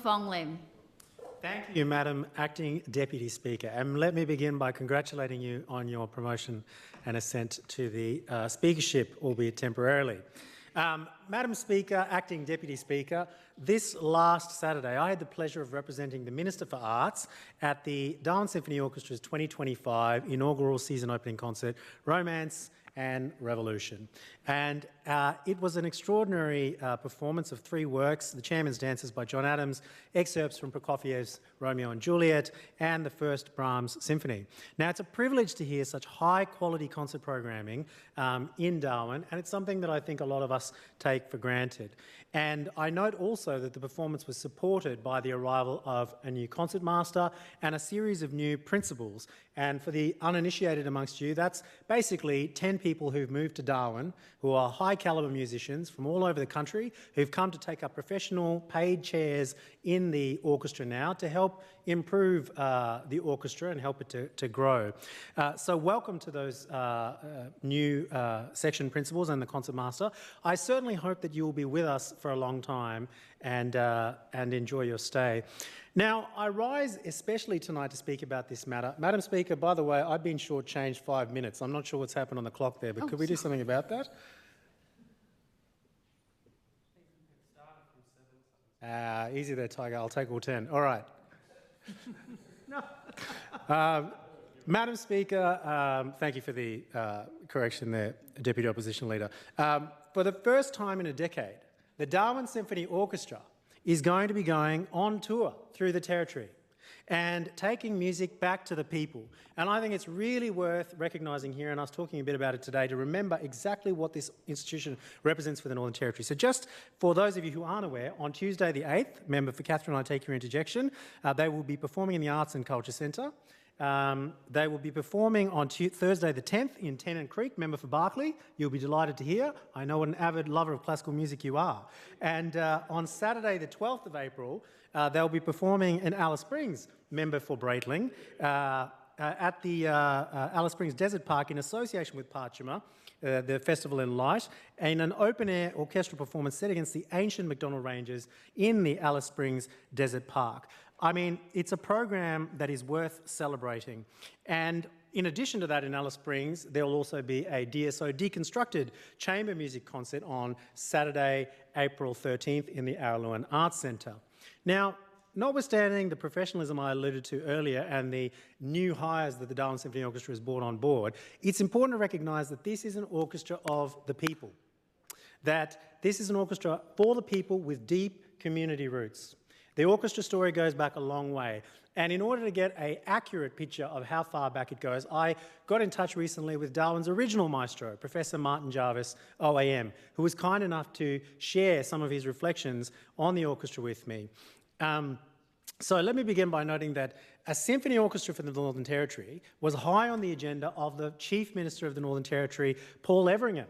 Fong Lim. Thank you, Madam Acting Deputy Speaker. And let me begin by congratulating you on your promotion and ascent to the speakership, albeit temporarily. Madam Speaker, Acting Deputy Speaker, this last Saturday I had the pleasure of representing the Minister for Arts at the Darwin Symphony Orchestra's 2025 inaugural season opening concert, Romance and Revolution. And it was an extraordinary performance of three works: The Chairman's Dances by John Adams, excerpts from Prokofiev's Romeo and Juliet, and the first Brahms Symphony. Now, it's a privilege to hear such high-quality concert programming in Darwin, and it's something that I think a lot of us take for granted. And I note also that the performance was supported by the arrival of a new concertmaster and a series of new principals. And for the uninitiated amongst you, that's basically 10 people who've moved to Darwin, who are high-calibre musicians from all over the country, who've come to take up professional paid chairs in the orchestra now to help improve the orchestra and help it to grow. So welcome to those new section principals and the concertmaster. I certainly hope that you will be with us for a long time and enjoy your stay. Now, I rise especially tonight to speak about this matter. Madam Speaker, by the way, I've been shortchanged 5 minutes. I'm not sure what's happened on the clock there, but could we do something about that? Easy there, Tiger. I'll take all 10. All right. Madam Speaker, thank you for the correction there, Deputy Opposition Leader. For the first time in a decade, the Darwin Symphony Orchestra is going to be going on tour through the Territory and taking music back to the people. And I think it's really worth recognising here, and us talking a bit about it today, to remember exactly what this institution represents for the Northern Territory. So just for those of you who aren't aware, on Tuesday the 8th, member for Catherine, I take your interjection, they will be performing in the Arts and Culture Centre. They will be performing on Thursday the 10th in Tennant Creek, member for Berkeley. You'll be delighted to hear. I know what an avid lover of classical music you are. And on Saturday the 12th of April, they'll be performing in Alice Springs, member for Breitling, at the Alice Springs Desert Park in association with Parchima, the Festival in Light, in an open-air orchestral performance set against the ancient McDonnell Ranges in the Alice Springs Desert Park. I mean, it's a program that is worth celebrating. And in addition to that, in Alice Springs, there will also be a DSO deconstructed chamber music concert on Saturday, April 13th in the Araluen Arts Centre. Now, notwithstanding the professionalism I alluded to earlier and the new hires that the Darwin Symphony Orchestra has brought on board, it's important to recognise that this is an orchestra of the people, that this is an orchestra for the people with deep community roots. The orchestra story goes back a long way, and in order to get an accurate picture of how far back it goes, I got in touch recently with Darwin's original maestro, Professor Martin Jarvis, OAM, who was kind enough to share some of his reflections on the orchestra with me. So let me begin by noting that a symphony orchestra for the Northern Territory was high on the agenda of the Chief Minister of the Northern Territory, Paul Everingham,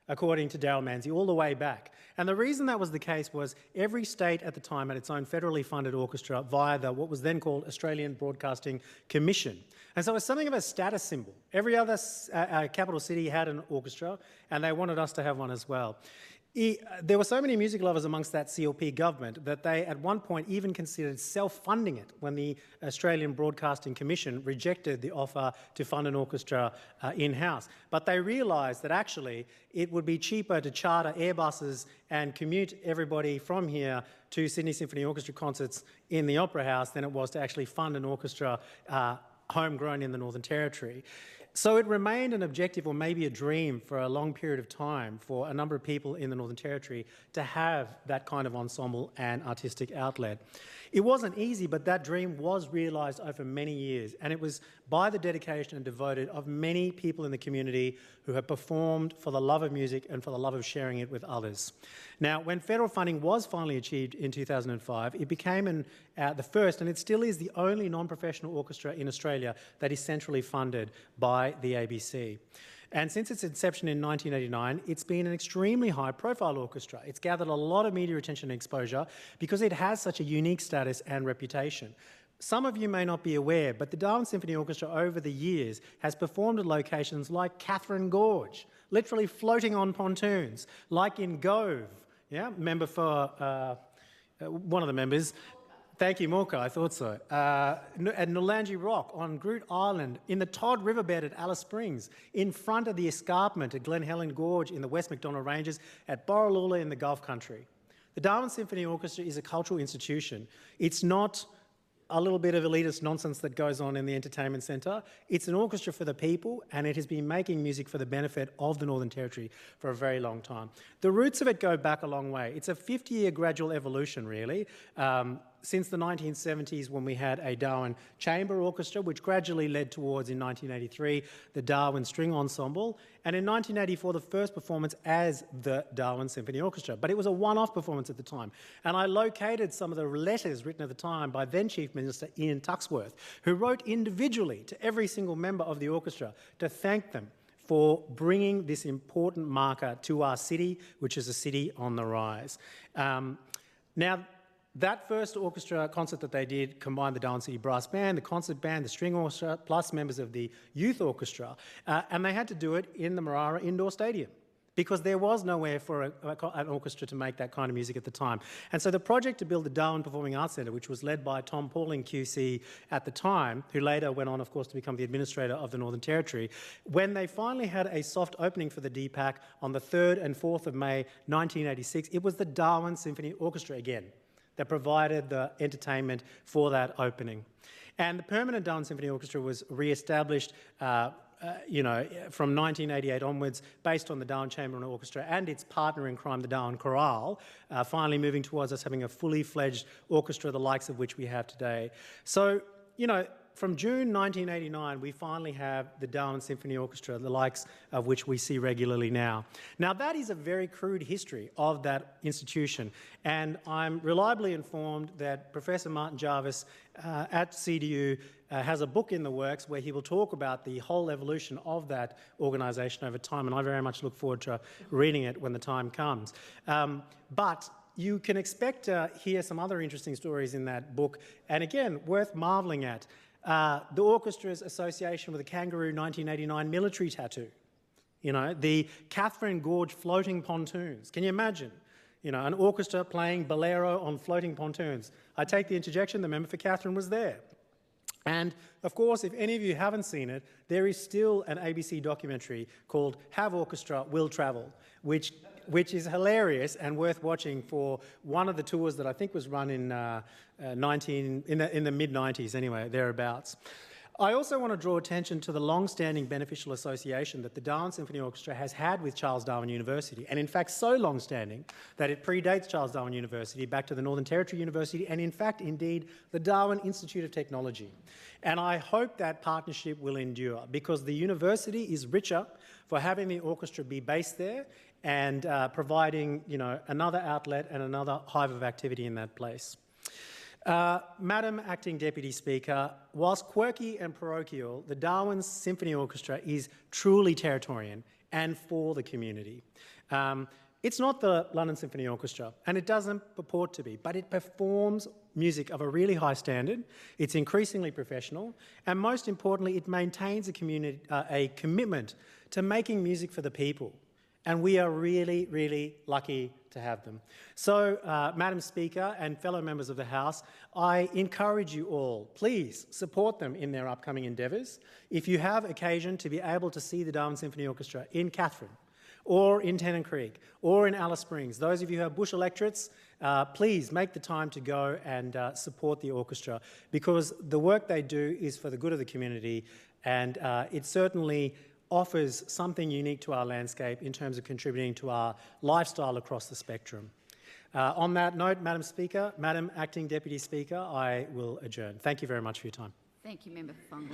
according to Darryl Manzi, all the way back. And the reason that was the case was every state at the time had its own federally funded orchestra via what was then called Australian Broadcasting Commission. And so it was something of a status symbol. Every other capital city had an orchestra, and they wanted us to have one as well. There were so many music lovers amongst that CLP government that they at one point even considered self-funding it when the Australian Broadcasting Commission rejected the offer to fund an orchestra in-house. But they realised that actually it would be cheaper to charter Airbuses and commute everybody from here to Sydney Symphony Orchestra concerts in the Opera House than it was to actually fund an orchestra homegrown in the Northern Territory. So it remained an objective, or maybe a dream, for a long period of time for a number of people in the Northern Territory to have that kind of ensemble and artistic outlet. It wasn't easy, but that dream was realised over many years, and it was by the dedication and devoted of many people in the community who have performed for the love of music and for the love of sharing it with others. Now, when federal funding was finally achieved in 2005, it became the first, and it still is the only non-professional orchestra in Australia that is centrally funded by the ABC. And since its inception in 1989, it's been an extremely high-profile orchestra. It's gathered a lot of media attention and exposure because it has such a unique status and reputation. Some of you may not be aware, but the Darwin Symphony Orchestra over the years has performed at locations like Catherine Gorge, literally floating on pontoons, like in Gove, member for one of the members, Thank you, Morka. I thought so. At Noolangi Rock, on Groot Island, in the Todd Riverbed at Alice Springs, in front of the escarpment at Glen Helen Gorge in the West Macdonnell Ranges, at Borroloola in the Gulf Country. The Darwin Symphony Orchestra is a cultural institution. It's not a little bit of elitist nonsense that goes on in the entertainment centre. It's an orchestra for the people, and it has been making music for the benefit of the Northern Territory for a very long time. The roots of it go back a long way. It's a 50-year gradual evolution, really. Since the 1970s, when we had a Darwin Chamber Orchestra, which gradually led towards, in 1983, the Darwin String Ensemble, and in 1984, the first performance as the Darwin Symphony Orchestra. But it was a one-off performance at the time. And I located some of the letters written at the time by then Chief Minister Ian Tuxworth, who wrote individually to every single member of the orchestra to thank them for bringing this important marker to our city, which is a city on the rise. Now, that first orchestra concert that they did combined the Darwin City Brass Band, the concert band, the string orchestra, plus members of the youth orchestra, and they had to do it in the Marara Indoor Stadium because there was nowhere for an orchestra to make that kind of music at the time. And so the project to build the Darwin Performing Arts Centre, which was led by Tom Pauling QC at the time, who later went on, of course, to become the administrator of the Northern Territory, when they finally had a soft opening for the DPAC on the 3rd and 4th of May 1986, it was the Darwin Symphony Orchestra again that provided the entertainment for that opening. And the permanent Darwin Symphony Orchestra was re-established from 1988 onwards, based on the Darwin Chamber and Orchestra and its partner in crime, the Darwin Chorale, finally moving towards us having a fully fledged orchestra, the likes of which we have today. So, from June 1989, we finally have the Darwin Symphony Orchestra, the likes of which we see regularly now. Now, that is a very crude history of that institution, and I'm reliably informed that Professor Martin Jarvis at CDU has a book in the works where he will talk about the whole evolution of that organisation over time, and I very much look forward to reading it when the time comes. But you can expect to hear some other interesting stories in that book, and again, worth marvelling at. The orchestra's association with the Kangaroo 1989 military tattoo, the Catherine Gorge floating pontoons. Can you imagine? An orchestra playing bolero on floating pontoons. I take the interjection, the member for Catherine was there. And of course, if any of you haven't seen it, there is still an ABC documentary called Have Orchestra Will Travel, which is hilarious and worth watching for one of the tours that I think was run in the mid-90s anyway, thereabouts. I also want to draw attention to the long-standing beneficial association that the Darwin Symphony Orchestra has had with Charles Darwin University, and in fact so long-standing that it predates Charles Darwin University back to the Northern Territory University and in fact, indeed, the Darwin Institute of Technology. And I hope that partnership will endure because the university is richer for having the orchestra be based there and providing, another outlet and another hive of activity in that place. Madam Acting Deputy Speaker, whilst quirky and parochial, the Darwin Symphony Orchestra is truly Territorian and for the community. It's not the London Symphony Orchestra, and it doesn't purport to be, but it performs music of a really high standard, it's increasingly professional, and most importantly, it maintains a commitment to making music for the people. And we are really, really lucky to have them. So, Madam Speaker and fellow members of the House, I encourage you all, please support them in their upcoming endeavours. If you have occasion to be able to see the Darwin Symphony Orchestra in Catherine, or in Tennant Creek, or in Alice Springs, those of you who have bush electorates, please make the time to go and support the orchestra because the work they do is for the good of the community and it certainly offers something unique to our landscape in terms of contributing to our lifestyle across the spectrum. On that note, Madam Speaker, Madam Acting Deputy Speaker, I will adjourn. Thank you very much for your time. Thank you, Member for Fong.